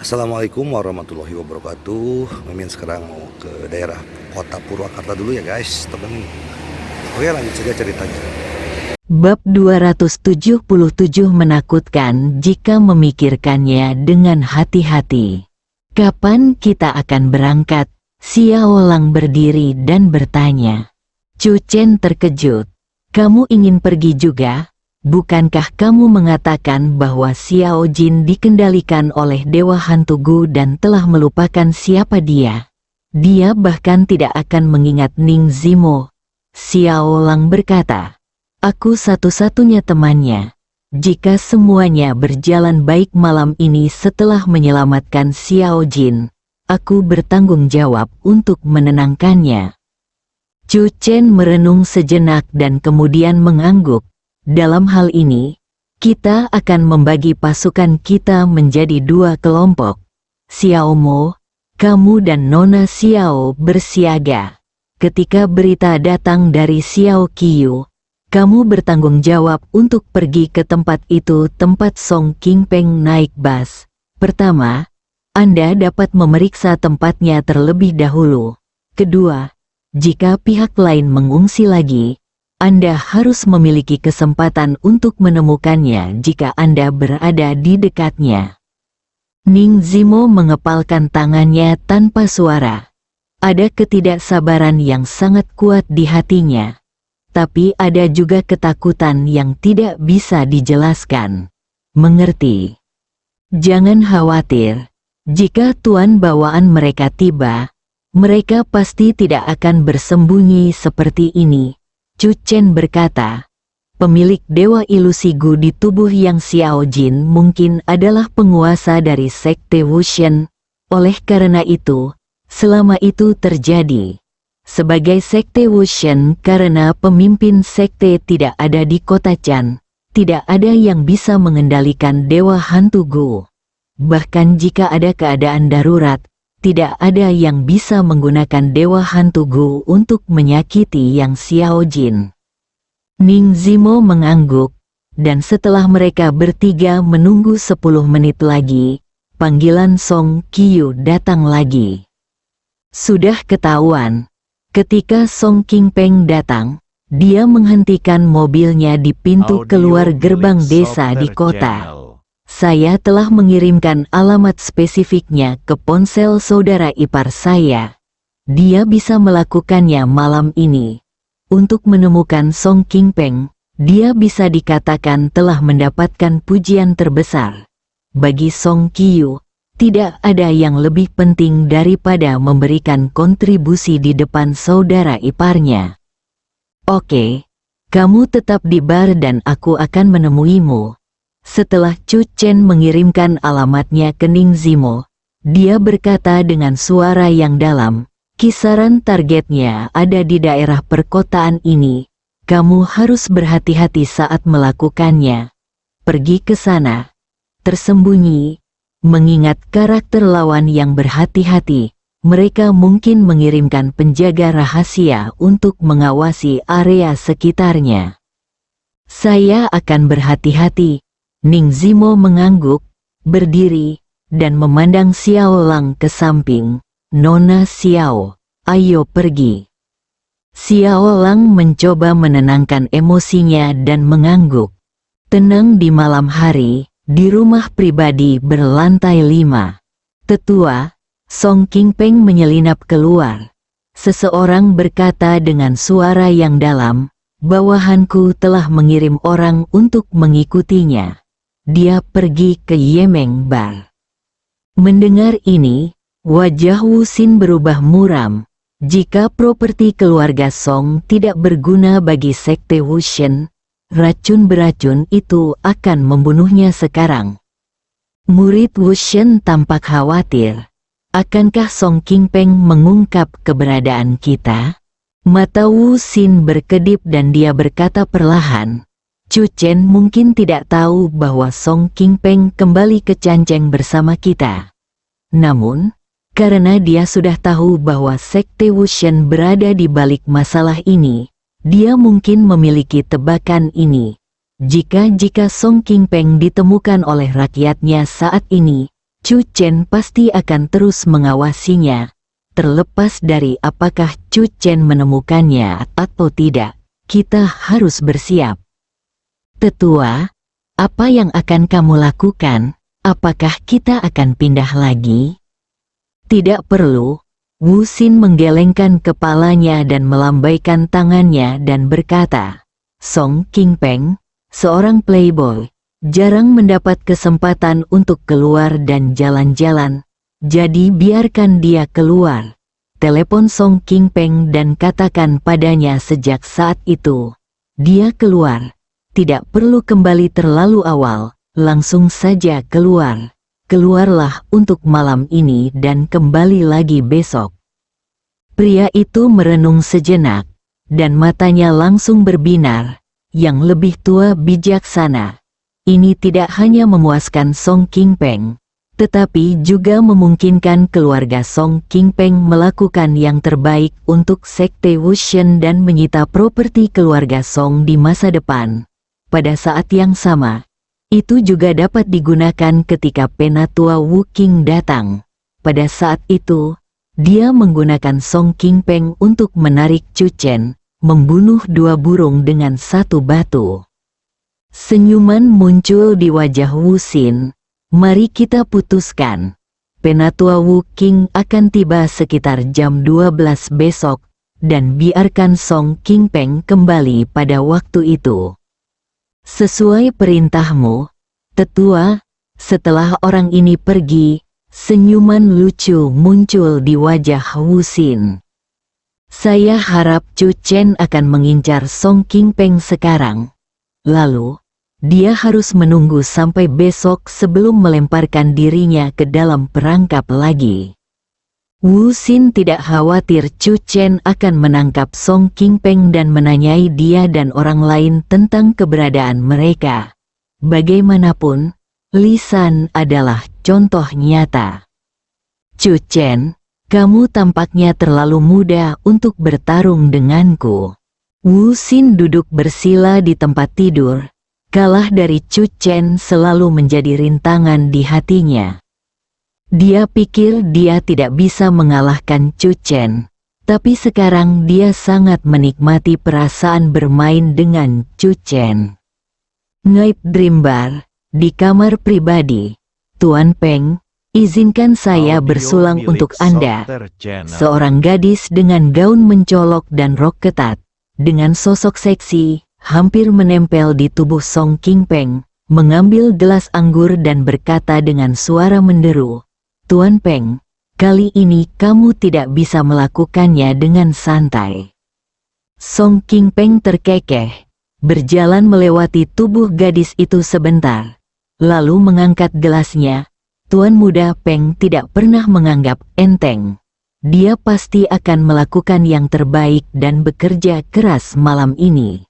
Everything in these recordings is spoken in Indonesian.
Assalamualaikum warahmatullahi wabarakatuh. Mimin sekarang mau ke daerah kota Purwakarta dulu ya guys, temen. Oke, lanjut saja ceritanya. Bab 277 menakutkan jika memikirkannya dengan hati-hati. Kapan kita akan berangkat? Xiao Lang berdiri dan bertanya. Chu Chen terkejut. Kamu ingin pergi juga? Bukankah kamu mengatakan bahwa Xiao Jin dikendalikan oleh Dewa Hantu Gu dan telah melupakan siapa dia? Dia bahkan tidak akan mengingat Ning Zimo. Xiao Lang berkata, aku satu-satunya temannya. Jika semuanya berjalan baik malam ini setelah menyelamatkan Xiao Jin, aku bertanggung jawab untuk menenangkannya. Chu Chen merenung sejenak dan kemudian mengangguk. Dalam hal ini, kita akan membagi pasukan kita menjadi dua kelompok. Xiao Mo, kamu dan Nona Xiao bersiaga. Ketika berita datang dari Xiao Qiu, kamu bertanggung jawab untuk pergi ke tempat itu, tempat Song Qingpeng naik bas. Pertama, Anda dapat memeriksa tempatnya terlebih dahulu. Kedua, jika pihak lain mengungsi lagi, Anda harus memiliki kesempatan untuk menemukannya jika Anda berada di dekatnya. Ning Zimo mengepalkan tangannya tanpa suara. Ada ketidaksabaran yang sangat kuat di hatinya. Tapi ada juga ketakutan yang tidak bisa dijelaskan. Mengerti? Jangan khawatir. Jika tuan bawaan mereka tiba, mereka pasti tidak akan bersembunyi seperti ini. Chu Chen berkata, pemilik Dewa Ilusi Gu di tubuh Yang Xiao Jin mungkin adalah penguasa dari Sekte Wushen. Oleh karena itu, selama itu terjadi, sebagai Sekte Wushen karena pemimpin Sekte tidak ada di kota Chan, tidak ada yang bisa mengendalikan Dewa Hantu Gu. Bahkan jika ada keadaan darurat, tidak ada yang bisa menggunakan Dewa Hantu Gu untuk menyakiti Yang Xiao Jin. Ning Zimo mengangguk, dan setelah mereka bertiga menunggu 10 menit lagi, panggilan Song Qiu datang lagi. Sudah ketahuan, ketika Song Qingpeng datang, dia menghentikan mobilnya di pintu keluar gerbang desa di kota. Saya telah mengirimkan alamat spesifiknya ke ponsel saudara ipar saya. Dia bisa melakukannya malam ini. Untuk menemukan Song Qingpeng, dia bisa dikatakan telah mendapatkan pujian terbesar. Bagi Song Qiu, tidak ada yang lebih penting daripada memberikan kontribusi di depan saudara iparnya. Oke, kamu tetap di bar dan aku akan menemuimu. Setelah Chu Chen mengirimkan alamatnya ke Ning Zimo, dia berkata dengan suara yang dalam, kisaran targetnya ada di daerah perkotaan ini. Kamu harus berhati-hati saat melakukannya. Pergi ke sana. Tersembunyi. Mengingat karakter lawan yang berhati-hati, mereka mungkin mengirimkan penjaga rahasia untuk mengawasi area sekitarnya. Saya akan berhati-hati. Ning Zimo mengangguk, berdiri, dan memandang Xiao Lang ke samping. Nona Xiao, ayo pergi. Xiao Lang mencoba menenangkan emosinya dan mengangguk. Tenang di malam hari, di rumah pribadi berlantai 5. Tetua, Song Qingpeng menyelinap keluar. Seseorang berkata dengan suara yang dalam, bawahanku telah mengirim orang untuk mengikutinya. Dia pergi ke Yemeng Bar. Mendengar ini, wajah Wu Xin berubah muram. Jika properti keluarga Song tidak berguna bagi Sekte Wushen, racun beracun itu akan membunuhnya sekarang. Murid Wushen tampak khawatir. Akankah Song Qingpeng mengungkap keberadaan kita? Mata Wu Xin berkedip dan dia berkata perlahan, Chu Chen mungkin tidak tahu bahwa Song Qingpeng kembali ke Canceng bersama kita. Namun, karena dia sudah tahu bahwa Sekte Wushen berada di balik masalah ini, dia mungkin memiliki tebakan ini. Jika Song Qingpeng ditemukan oleh rakyatnya saat ini, Chu Chen pasti akan terus mengawasinya, terlepas dari apakah Chu Chen menemukannya atau tidak. Kita harus bersiap. Tetua, apa yang akan kamu lakukan? Apakah kita akan pindah lagi? Tidak perlu. Wu Xin menggelengkan kepalanya dan melambaikan tangannya dan berkata, Song Qingpeng, seorang playboy, jarang mendapat kesempatan untuk keluar dan jalan-jalan, jadi biarkan dia keluar. Telepon Song Qingpeng dan katakan padanya sejak saat itu, dia keluar, tidak perlu kembali terlalu awal, langsung saja keluar. Keluarlah untuk malam ini dan kembali lagi besok. Pria itu merenung sejenak, dan matanya langsung berbinar. Yang lebih tua bijaksana. Ini tidak hanya memuaskan Song Qingpeng, tetapi juga memungkinkan keluarga Song Qingpeng melakukan yang terbaik untuk Sekte Wushen dan menyita properti keluarga Song di masa depan. Pada saat yang sama, itu juga dapat digunakan ketika Penatua Wu Qing datang. Pada saat itu, dia menggunakan Song Qingpeng untuk menarik Chu Chen, membunuh dua burung dengan satu batu. Senyuman muncul di wajah Wu Xin. Mari kita putuskan. Penatua Wu Qing akan tiba sekitar jam 12 besok, dan biarkan Song Qingpeng kembali pada waktu itu. Sesuai perintahmu, Tetua. Setelah orang ini pergi, senyuman lucu muncul di wajah Wu Xin. Saya harap Chu Chen akan mengincar Song Qingpeng sekarang. Lalu, dia harus menunggu sampai besok sebelum melemparkan dirinya ke dalam perangkap lagi. Wu Xin tidak khawatir Chu Chen akan menangkap Song Qingpeng dan menanyai dia dan orang lain tentang keberadaan mereka. Bagaimanapun, Li San adalah contoh nyata. Chu Chen, kamu tampaknya terlalu muda untuk bertarung denganku. Wu Xin duduk bersila di tempat tidur. Kalah dari Chu Chen selalu menjadi rintangan di hatinya. Dia pikir dia tidak bisa mengalahkan Chu Chen, tapi sekarang dia sangat menikmati perasaan bermain dengan Chu Chen. Night Dream Bar, di kamar pribadi. Tuan Peng, izinkan saya bersulang untuk Anda. Seorang gadis dengan gaun mencolok dan rok ketat, dengan sosok seksi, hampir menempel di tubuh Song Qingpeng, mengambil gelas anggur dan berkata dengan suara menderu, Tuan Peng, kali ini kamu tidak bisa melakukannya dengan santai. Song Qingpeng terkekeh, berjalan melewati tubuh gadis itu sebentar, lalu mengangkat gelasnya. Tuan muda Peng tidak pernah menganggap enteng. Dia pasti akan melakukan yang terbaik dan bekerja keras malam ini.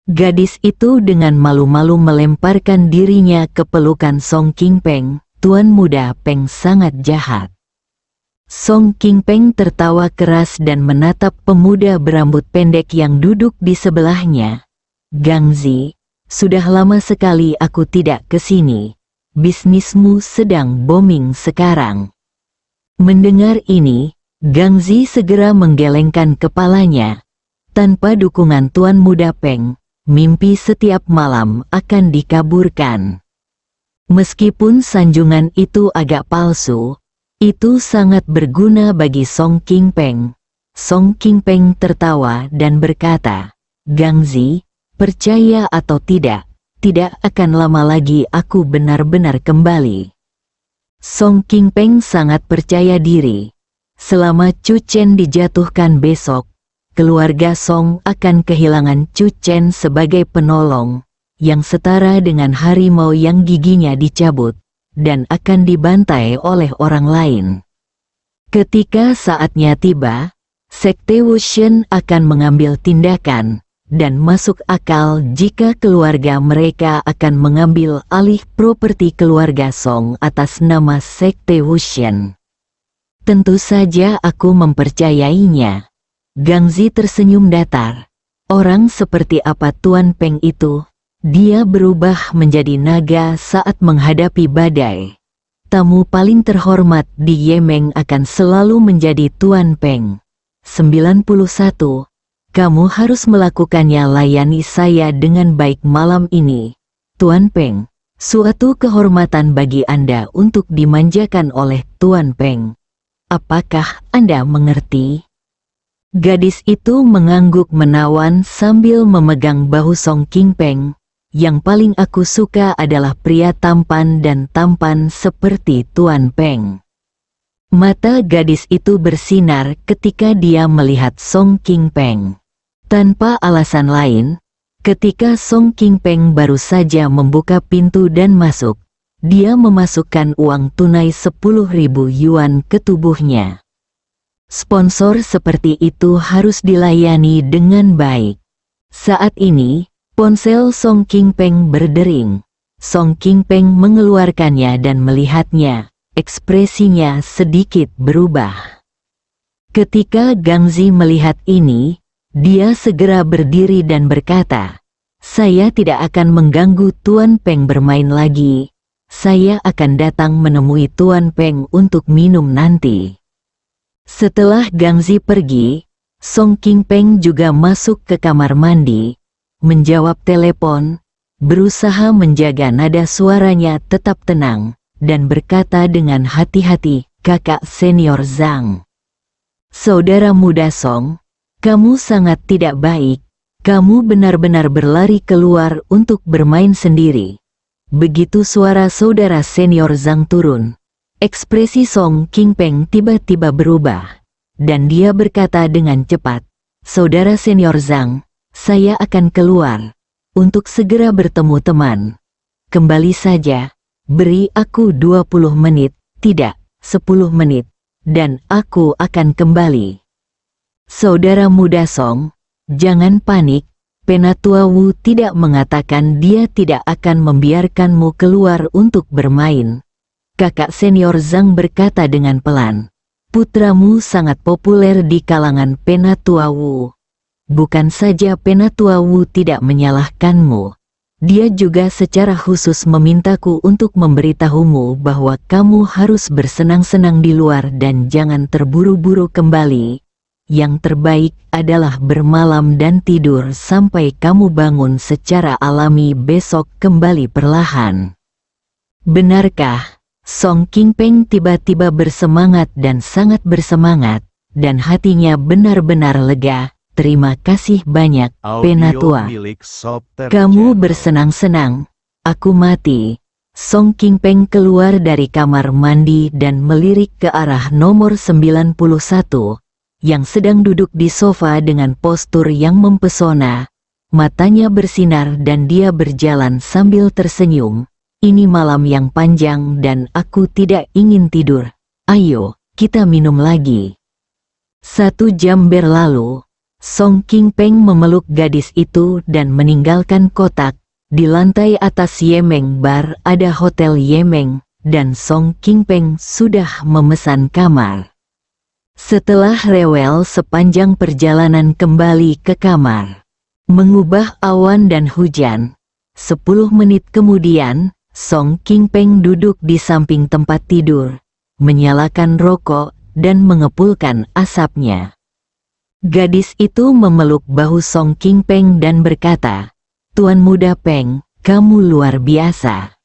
Gadis itu dengan malu-malu melemparkan dirinya ke pelukan Song Qingpeng. Tuan muda Peng sangat jahat. Song Qingpeng tertawa keras dan menatap pemuda berambut pendek yang duduk di sebelahnya. Gangzi, sudah lama sekali aku tidak ke sini. Bisnismu sedang booming sekarang. Mendengar ini, Gangzi segera menggelengkan kepalanya. Tanpa dukungan Tuan muda Peng, mimpi setiap malam akan dikaburkan. Meskipun sanjungan itu agak palsu, itu sangat berguna bagi Song Qingpeng. Song Qingpeng tertawa dan berkata, Gangzi, percaya atau tidak akan lama lagi aku benar-benar kembali. Song Qingpeng sangat percaya diri. Selama Chu Chen dijatuhkan besok, keluarga Song akan kehilangan Chu Chen sebagai penolong, yang setara dengan harimau yang giginya dicabut, dan akan dibantai oleh orang lain. Ketika saatnya tiba, Sekte Wushen akan mengambil tindakan, dan masuk akal jika keluarga mereka akan mengambil alih properti keluarga Song atas nama Sekte Wushen. Tentu saja aku mempercayainya. Gangzi tersenyum datar. Orang seperti apa Tuan Peng itu? Dia berubah menjadi naga saat menghadapi badai. tamu paling terhormat di Yemeng akan selalu menjadi Tuan Peng. 91. Kamu harus melakukannya. Layani saya dengan baik malam ini, Tuan Peng. Suatu kehormatan bagi Anda untuk dimanjakan oleh Tuan Peng. Apakah Anda mengerti? Gadis itu mengangguk menawan sambil memegang bahu Song King Peng. Yang paling aku suka adalah pria tampan dan tampan seperti Tuan Peng. Mata gadis itu bersinar ketika dia melihat Song King Peng. Tanpa alasan lain, ketika Song King Peng baru saja membuka pintu dan masuk, dia memasukkan uang tunai 10.000 yuan ke tubuhnya. Sponsor seperti itu harus dilayani dengan baik. Saat ini, ponsel Song King Peng berdering. Song King Peng mengeluarkannya dan melihatnya, ekspresinya sedikit berubah. Ketika Gangzi melihat ini, dia segera berdiri dan berkata, "Saya tidak akan mengganggu Tuan Peng bermain lagi. Saya akan datang menemui Tuan Peng untuk minum nanti." Setelah Gangzi pergi, Song King Peng juga masuk ke kamar mandi, menjawab telepon, berusaha menjaga nada suaranya tetap tenang, dan berkata dengan hati-hati, "Kakak senior Zhang. Saudara muda Song, kamu sangat tidak baik. Kamu benar-benar berlari keluar untuk bermain sendiri." Begitu suara saudara senior Zhang turun, ekspresi Song King Peng tiba-tiba berubah, dan dia berkata dengan cepat, "Saudara senior Zhang, saya akan keluar untuk segera bertemu teman. Kembali saja, beri aku 20 menit, tidak, 10 menit, dan aku akan kembali." Saudara muda Song, jangan panik. Penatua Wu tidak mengatakan dia tidak akan membiarkanmu keluar untuk bermain. Kakak senior Zhang berkata dengan pelan, "Putramu sangat populer di kalangan Penatua Wu. Bukan saja Penatua Wu tidak menyalahkanmu, dia juga secara khusus memintaku untuk memberitahumu bahwa kamu harus bersenang-senang di luar dan jangan terburu-buru kembali. Yang terbaik adalah bermalam dan tidur sampai kamu bangun secara alami besok kembali perlahan." Benarkah? Song King Peng tiba-tiba bersemangat dan sangat bersemangat, dan hatinya benar-benar lega. "Terima kasih banyak, Penatua. Kamu bersenang-senang, aku mati." Song King Peng keluar dari kamar mandi dan melirik ke arah nomor 91, yang sedang duduk di sofa dengan postur yang mempesona. Matanya bersinar dan dia berjalan sambil tersenyum. "Ini malam yang panjang dan aku tidak ingin tidur. Ayo, kita minum lagi." 1 jam berlalu, Song King Peng memeluk gadis itu dan meninggalkan kotak. Di lantai atas Yemeng Bar ada Hotel Yemeng, dan Song King Peng sudah memesan kamar. Setelah rewel sepanjang perjalanan kembali ke kamar, mengubah awan dan hujan. 10 menit kemudian, Song King Peng duduk di samping tempat tidur, menyalakan rokok, dan mengepulkan asapnya. Gadis itu memeluk bahu Song King Peng dan berkata, "Tuan muda Peng, kamu luar biasa.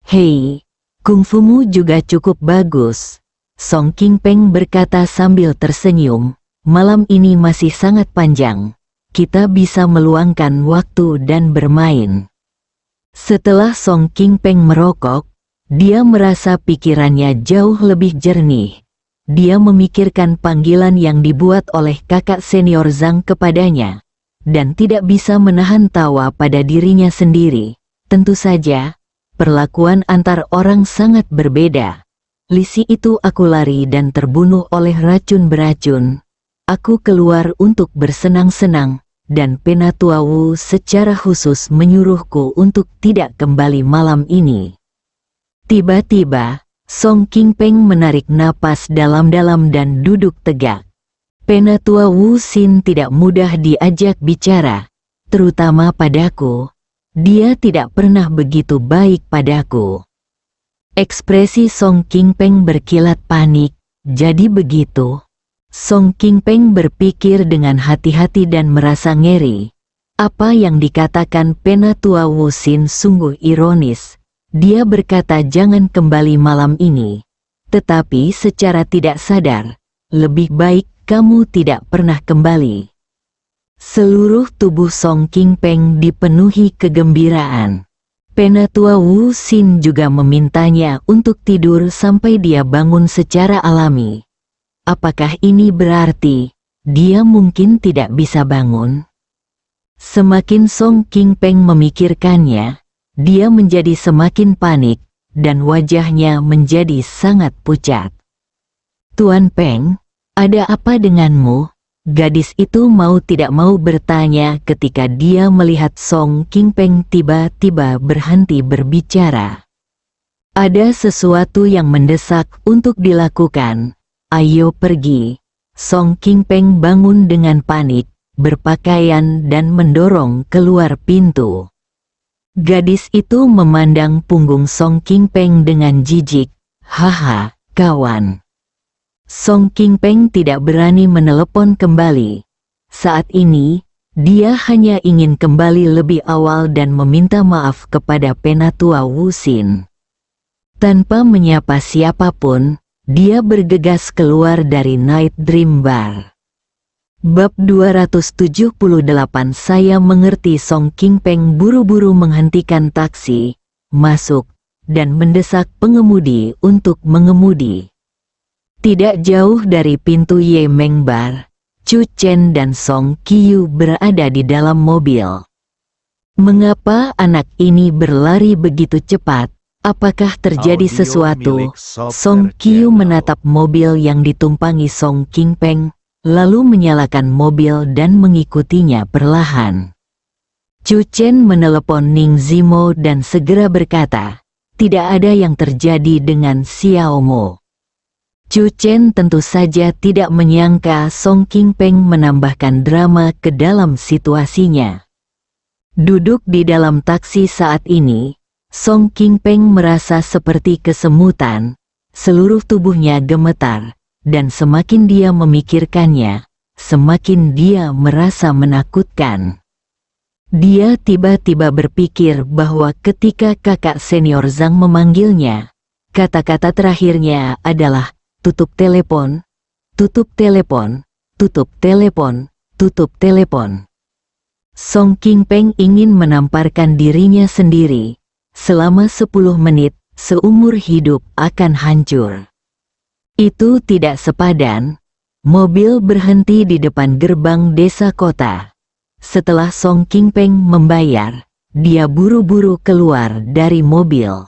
Hei, kungfumu juga cukup bagus." Song King Peng berkata sambil tersenyum, "Malam ini masih sangat panjang. Kita bisa meluangkan waktu dan bermain." Setelah Song King Peng merokok, dia merasa pikirannya jauh lebih jernih. Dia memikirkan panggilan yang dibuat oleh kakak senior Zhang kepadanya, dan tidak bisa menahan tawa pada dirinya sendiri. Tentu saja, perlakuan antar orang sangat berbeda. Lisi itu aku lari dan terbunuh oleh racun beracun. Aku keluar untuk bersenang-senang, dan Penatua Wu secara khusus menyuruhku untuk tidak kembali malam ini. Tiba-tiba, Song King Peng menarik napas dalam-dalam dan duduk tegak. Penatua Wu Xin tidak mudah diajak bicara, terutama padaku. Dia tidak pernah begitu baik padaku. Ekspresi Song Qingpeng berkilat panik. Jadi begitu. Song Qingpeng berpikir dengan hati-hati dan merasa ngeri. Apa yang dikatakan Penatua Wu Xin sungguh ironis. Dia berkata jangan kembali malam ini. Tetapi secara tidak sadar, lebih baik kamu tidak pernah kembali. Seluruh tubuh Song Qingpeng dipenuhi kegembiraan. Penatua Wu Xin juga memintanya untuk tidur sampai dia bangun secara alami. Apakah ini berarti dia mungkin tidak bisa bangun? Semakin Song Qingpeng memikirkannya, dia menjadi semakin panik, dan wajahnya menjadi sangat pucat. Tuan Peng, ada apa denganmu? Gadis itu mau tidak mau bertanya ketika dia melihat Song Qingpeng tiba-tiba berhenti berbicara. Ada sesuatu yang mendesak untuk dilakukan. Ayo pergi. Song Qingpeng bangun dengan panik, berpakaian dan mendorong keluar pintu. Gadis itu memandang punggung Song Qingpeng dengan jijik. Haha, kawan. Song Qingpeng tidak berani menelepon kembali. Saat ini, dia hanya ingin kembali lebih awal dan meminta maaf kepada Penatua Wu Xin. Tanpa menyapa siapapun, dia bergegas keluar dari Night Dream Bar. Bab 278. Saya mengerti. Song Qingpeng buru-buru menghentikan taksi, masuk, dan mendesak pengemudi untuk mengemudi. Tidak jauh dari pintu Ye Meng Bar, Chu Chen dan Song Qiu berada di dalam mobil. Mengapa anak ini berlari begitu cepat? Apakah terjadi sesuatu? Song Qiu menatap mobil yang ditumpangi Song Qingpeng, lalu menyalakan mobil dan mengikutinya perlahan. Chu Chen menelepon Ning Zimo dan segera berkata, tidak ada yang terjadi dengan Xiao Mo. Chu Chen tentu saja tidak menyangka Song Qingpeng menambahkan drama ke dalam situasinya. Duduk di dalam taksi saat ini, Song Qingpeng merasa seperti kesemutan, seluruh tubuhnya gemetar, dan semakin dia memikirkannya, semakin dia merasa menakutkan. Dia tiba-tiba berpikir bahwa ketika kakak senior Zhang memanggilnya, kata-kata terakhirnya adalah, tutup telepon, tutup telepon, tutup telepon, tutup telepon. Song Qingpeng ingin menamparkan dirinya sendiri. Selama 10 menit, seumur hidup akan hancur. Itu tidak sepadan. Mobil berhenti di depan gerbang desa kota. Setelah Song Qingpeng membayar, dia buru-buru keluar dari mobil.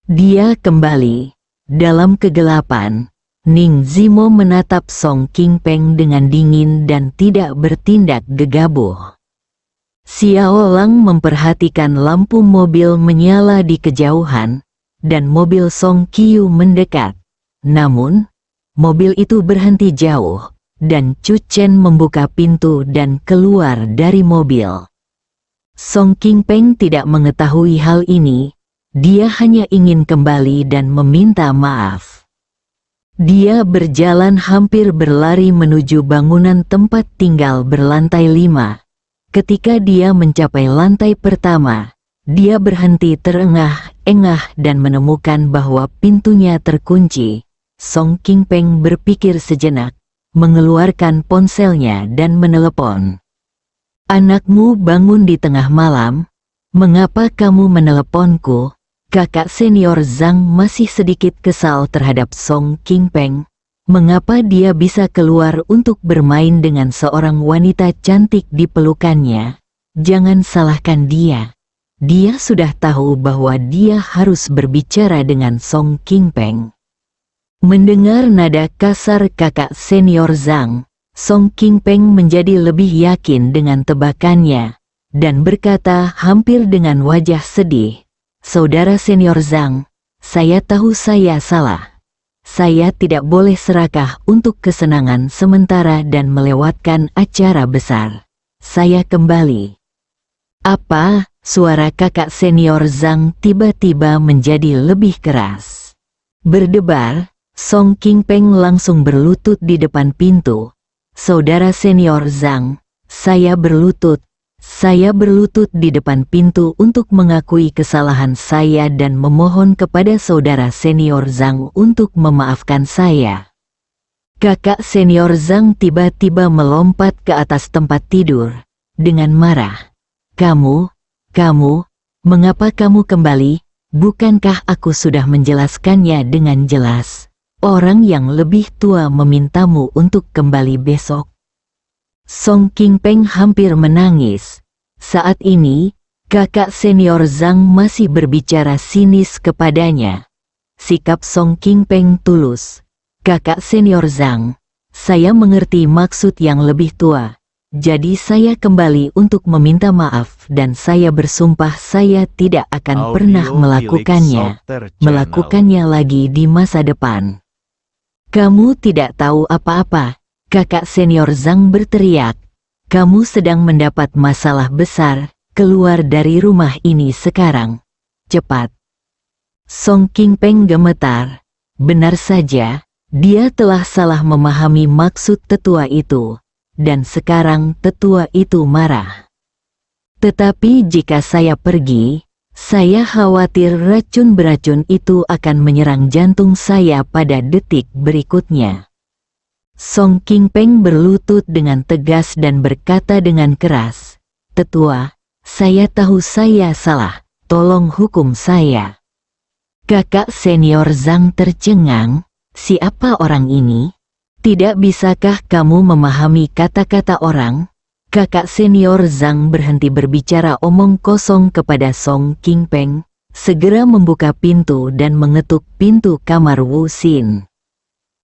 Dia kembali. Dalam kegelapan, Ning Zimo menatap Song Qingpeng dengan dingin dan tidak bertindak gegabah. Xiao Lang memperhatikan lampu mobil menyala di kejauhan, dan mobil Song Qiu mendekat. Namun, mobil itu berhenti jauh, dan Chu Chen membuka pintu dan keluar dari mobil. Song Qingpeng tidak mengetahui hal ini. Dia hanya ingin kembali dan meminta maaf. Dia berjalan hampir berlari menuju bangunan tempat tinggal berlantai 5. Ketika dia mencapai lantai pertama, dia berhenti terengah-engah dan menemukan bahwa pintunya terkunci. Song Qingpeng berpikir sejenak, mengeluarkan ponselnya dan menelepon. Anakmu bangun di tengah malam? Mengapa kamu meneleponku? Kakak senior Zhang masih sedikit kesal terhadap Song Qingpeng. Mengapa dia bisa keluar untuk bermain dengan seorang wanita cantik di pelukannya? Jangan salahkan dia. Dia sudah tahu bahwa dia harus berbicara dengan Song Qingpeng. Mendengar nada kasar kakak senior Zhang, Song Qingpeng menjadi lebih yakin dengan tebakannya, dan berkata hampir dengan wajah sedih, Saudara senior Zhang, saya tahu saya salah. Saya tidak boleh serakah untuk kesenangan sementara dan melewatkan acara besar. Saya kembali. Apa? suara kakak senior Zhang tiba-tiba menjadi lebih keras. Berdebar, Song Qingpeng langsung berlutut di depan pintu. Saudara senior Zhang, saya berlutut di depan pintu untuk mengakui kesalahan saya dan memohon kepada saudara senior Zhang untuk memaafkan saya. Kakak senior Zhang tiba-tiba melompat ke atas tempat tidur, dengan marah. Kamu, mengapa kamu kembali? Bukankah aku sudah menjelaskannya dengan jelas? Orang yang lebih tua memintamu untuk kembali besok. Song Qingpeng hampir menangis. Saat ini, kakak senior Zhang masih berbicara sinis kepadanya. Sikap Song Qingpeng tulus. Kakak senior Zhang, saya mengerti maksud yang lebih tua. Jadi saya kembali untuk meminta maaf dan saya bersumpah saya tidak akan pernah melakukannya lagi di masa depan. Kamu tidak tahu apa-apa, kakak senior Zhang berteriak. Kamu sedang mendapat masalah besar, keluar dari rumah ini sekarang. Cepat. Song Qingpeng gemetar. Benar saja, dia telah salah memahami maksud tetua itu. Dan sekarang tetua itu marah. Tetapi jika saya pergi, saya khawatir racun beracun itu akan menyerang jantung saya pada detik berikutnya. Song Qingpeng berlutut dengan tegas dan berkata dengan keras, Tetua, saya tahu saya salah, tolong hukum saya. Kakak senior Zhang tercengang, siapa orang ini? Tidak bisakah kamu memahami kata-kata orang? Kakak senior Zhang berhenti berbicara omong kosong kepada Song Qingpeng, segera membuka pintu dan mengetuk pintu kamar Wu Xin.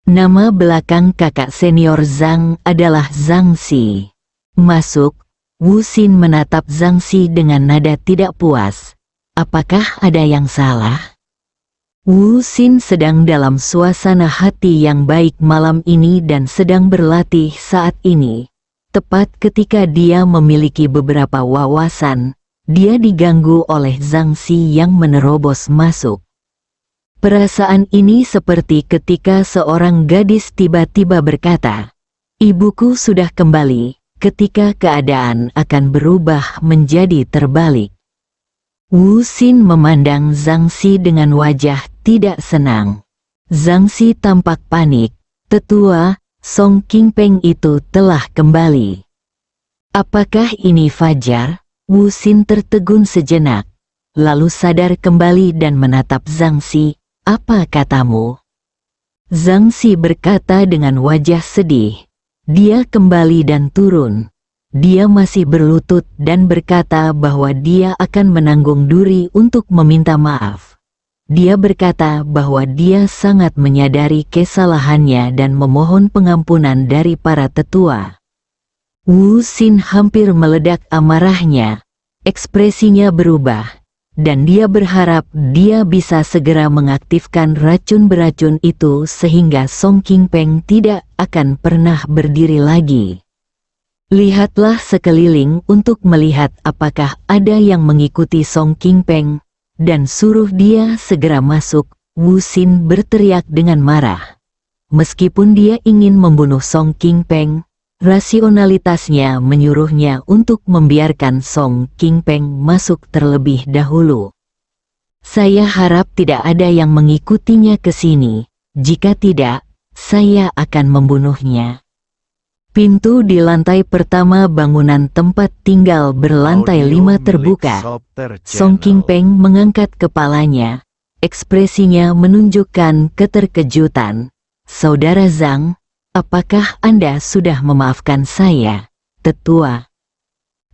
Nama belakang kakak senior Zhang adalah Zhang Xi. Masuk, Wu Xin menatap Zhang Xi dengan nada tidak puas. Apakah ada yang salah? Wu Xin sedang dalam suasana hati yang baik malam ini dan sedang berlatih saat ini. Tepat ketika dia memiliki beberapa wawasan, dia diganggu oleh Zhang Xi yang menerobos masuk. Perasaan ini seperti ketika seorang gadis tiba-tiba berkata, "Ibuku sudah kembali," ketika keadaan akan berubah menjadi terbalik. Wu Xin memandang Zhang Xi dengan wajah tidak senang. Zhang Xi tampak panik. Tetua, Song Qingpeng itu telah kembali. Apakah ini fajar? Wu Xin tertegun sejenak, lalu sadar kembali dan menatap Zhang Xi. Apa katamu? Zhang Xi berkata dengan wajah sedih. Dia kembali dan turun. Dia masih berlutut dan berkata bahwa dia akan menanggung duri untuk meminta maaf. Dia berkata bahwa dia sangat menyadari kesalahannya dan memohon pengampunan dari para tetua. Wu Xin hampir meledak amarahnya. Ekspresinya berubah, dan dia berharap dia bisa segera mengaktifkan racun beracun itu sehingga Song Qingpeng tidak akan pernah berdiri lagi. Lihatlah sekeliling untuk melihat apakah ada yang mengikuti Song Qingpeng, dan suruh dia segera masuk. Wu Xin berteriak dengan marah. Meskipun dia ingin membunuh Song Qingpeng, rasionalitasnya menyuruhnya untuk membiarkan Song Qingpeng masuk terlebih dahulu. Saya harap tidak ada yang mengikutinya ke sini. Jika tidak, saya akan membunuhnya. Pintu di lantai pertama bangunan tempat tinggal berlantai 5 terbuka. Song Qingpeng mengangkat kepalanya. Ekspresinya menunjukkan keterkejutan. Saudara Zhang, apakah Anda sudah memaafkan saya, tetua?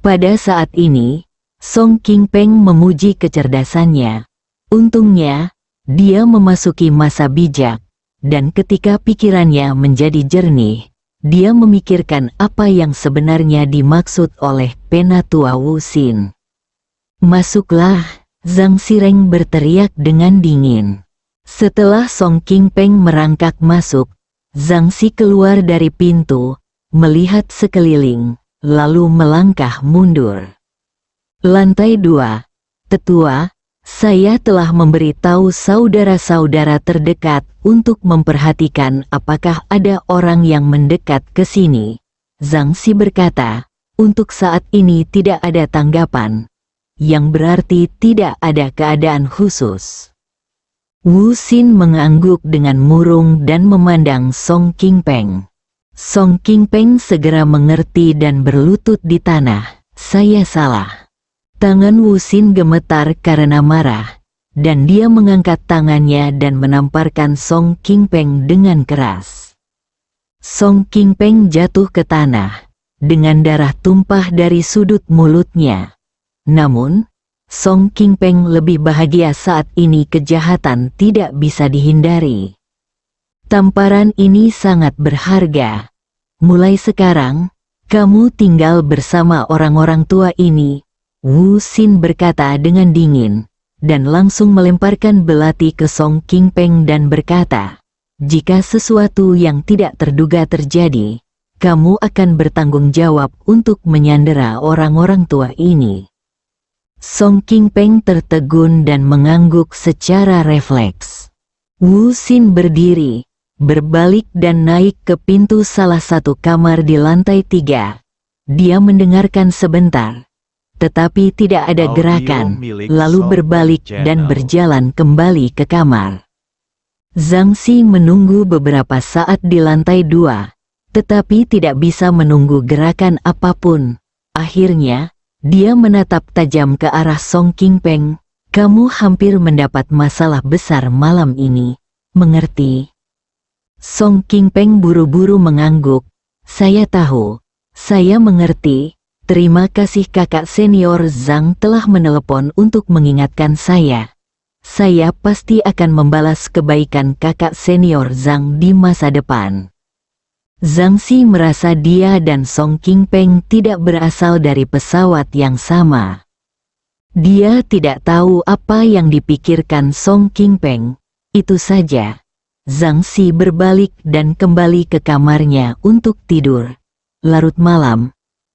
Pada saat ini, Song Qingpeng memuji kecerdasannya. Untungnya, dia memasuki masa bijak, dan ketika pikirannya menjadi jernih, dia memikirkan apa yang sebenarnya dimaksud oleh penatua Wu Xin. Masuklah, Zhang Xireng berteriak dengan dingin. Setelah Song Qingpeng merangkak masuk, Zhang Xi keluar dari pintu, melihat sekeliling, lalu melangkah mundur. Lantai 2. Tetua, saya telah memberitahu saudara-saudara terdekat untuk memperhatikan apakah ada orang yang mendekat ke sini. Zhang Xi berkata, untuk saat ini tidak ada tanggapan, yang berarti tidak ada keadaan khusus. Wu Xin mengangguk dengan murung dan memandang Song Qingpeng. Song Qingpeng segera mengerti dan berlutut di tanah. Saya salah. Tangan Wu Xin gemetar karena marah, dan dia mengangkat tangannya dan menamparkan Song Qingpeng dengan keras. Song Qingpeng jatuh ke tanah, dengan darah tumpah dari sudut mulutnya. Namun, Song Qingpeng lebih bahagia saat ini kejahatan tidak bisa dihindari. Tamparan ini sangat berharga. Mulai sekarang, kamu tinggal bersama orang-orang tua ini, Wu Xin berkata dengan dingin, dan langsung melemparkan belati ke Song Qingpeng dan berkata, jika sesuatu yang tidak terduga terjadi, kamu akan bertanggung jawab untuk menyandera orang-orang tua ini. Song Qingpeng tertegun dan mengangguk secara refleks. Wu Xin berdiri, berbalik dan naik ke pintu salah satu kamar di lantai 3. Dia mendengarkan sebentar, tetapi tidak ada gerakan, lalu berbalik dan berjalan kembali ke kamar. Zhang Xi menunggu beberapa saat di lantai 2, tetapi tidak bisa menunggu gerakan apapun. Akhirnya, dia menatap tajam ke arah Song Qingpeng. Kamu hampir mendapat masalah besar malam ini, mengerti? Song Qingpeng buru-buru mengangguk. Saya tahu, saya mengerti. Terima kasih kakak senior Zhang telah menelepon untuk mengingatkan saya. Saya pasti akan membalas kebaikan kakak senior Zhang di masa depan. Zhang Xi merasa dia dan Song Qingpeng tidak berasal dari pesawat yang sama. Dia tidak tahu apa yang dipikirkan Song Qingpeng. Itu saja. Zhang Xi berbalik dan kembali ke kamarnya untuk tidur. Larut malam.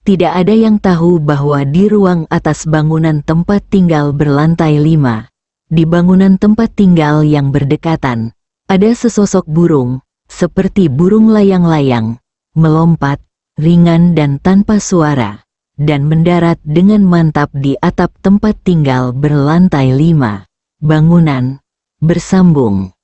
Tidak ada yang tahu bahwa di ruang atas bangunan tempat tinggal berlantai 5, di bangunan tempat tinggal yang berdekatan, ada sesosok burung, seperti burung layang-layang, melompat, ringan dan tanpa suara, dan mendarat dengan mantap di atap tempat tinggal berlantai 5. Bangunan bersambung.